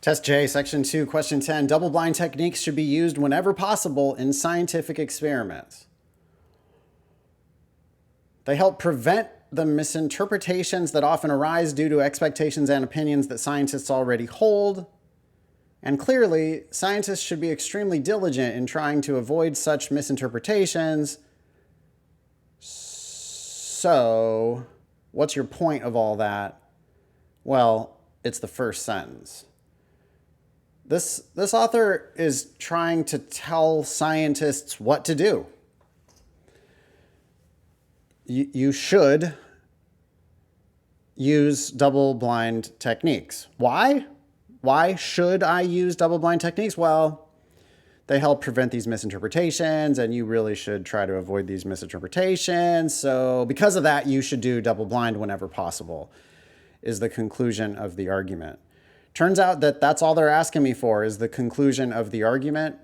Test J, Section 2, Question 10. Double-blind techniques should be used whenever possible in scientific experiments. They help prevent the misinterpretations that often arise due to expectations and opinions that scientists already hold. And clearly, scientists should be extremely diligent in trying to avoid such misinterpretations. So, what's your point of all that? Well, it's the first sentence. This author is trying to tell scientists what to do. You should use double-blind techniques. Why? Why should I use double-blind techniques? Well, they help prevent these misinterpretations, and you really should try to avoid these misinterpretations. So because of that, you should do double-blind whenever possible, is the conclusion of the argument. Turns out that that's all they're asking me for, is the conclusion of the argument.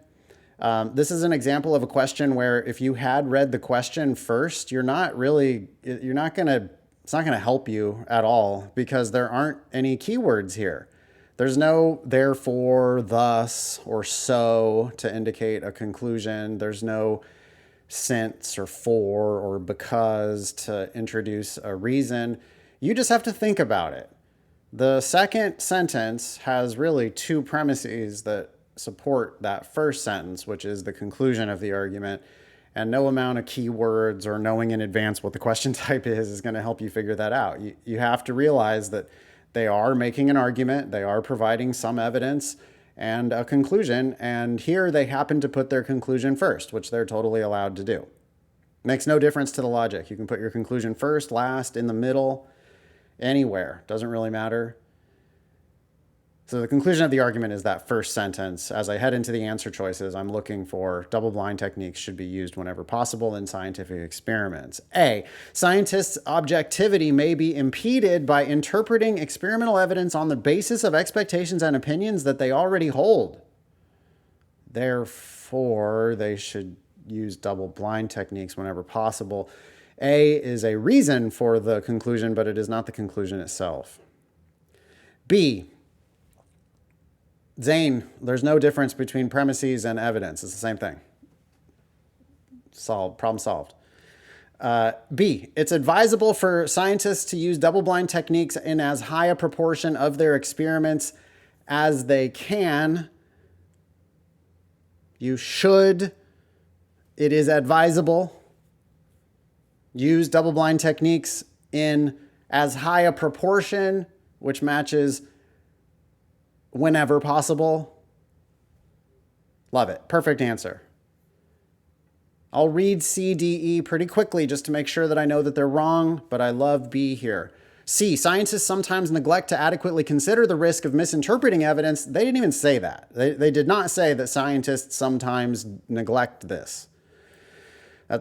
This is an example of a question where if you had read the question first, it's not gonna help you at all because there aren't any keywords here. There's no therefore, thus, or so to indicate a conclusion. There's no since or for or because to introduce a reason. You just have to think about it. The second sentence has really two premises that support that first sentence, which is the conclusion of the argument. And no amount of keywords or knowing in advance what the question type is going to help you figure that out. You have to realize that they are making an argument, they are providing some evidence and a conclusion, and here they happen to put their conclusion first, which they're totally allowed to do. Makes no difference to the logic. You can put your conclusion first, last, in the middle, anywhere. Doesn't really matter. So the conclusion of the argument is that first sentence. As I head into the answer choices, I'm looking for double-blind techniques should be used whenever possible in scientific experiments. A, scientists' objectivity may be impeded by interpreting experimental evidence on the basis of expectations and opinions that they already hold. Therefore, they should use double-blind techniques whenever possible. A is a reason for the conclusion, but it is not the conclusion itself. B, Zane, there's no difference between premises and evidence. It's the same thing. Problem solved. B, it's advisable for scientists to use double-blind techniques in as high a proportion of their experiments as they can. You should, it is advisable, use double-blind techniques in as high a proportion, which matches whenever possible. Love it. Perfect answer. I'll read C, D, E pretty quickly just to make sure that I know that they're wrong, but I love B here. C, scientists sometimes neglect to adequately consider the risk of misinterpreting evidence. They didn't even say that. They did not say that scientists sometimes neglect this.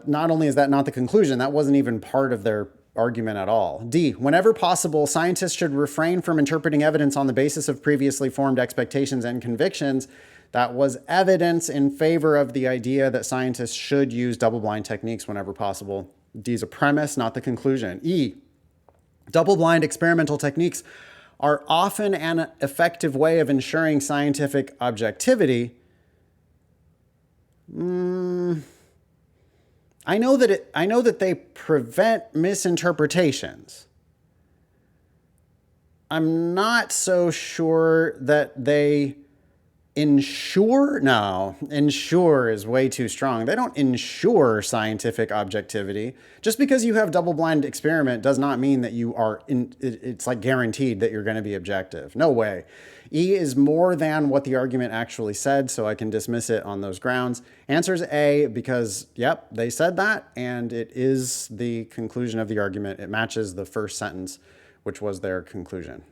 Not only is that not the conclusion, that wasn't even part of their argument at all. D, whenever possible, scientists should refrain from interpreting evidence on the basis of previously formed expectations and convictions. That was evidence in favor of the idea that scientists should use double-blind techniques whenever possible. D is a premise, not the conclusion. E, double-blind experimental techniques are often an effective way of ensuring scientific objectivity. I know that they prevent misinterpretations. I'm not so sure that they ensure. No, ensure is way too strong. They don't ensure scientific objectivity. Just because you have double-blind experiment does not mean that you are it's like guaranteed that you're going to be objective. No way. E is more than what the argument actually said, so I can dismiss it on those grounds. Answer is A because, yep, they said that, and it is the conclusion of the argument. It matches the first sentence, which was their conclusion.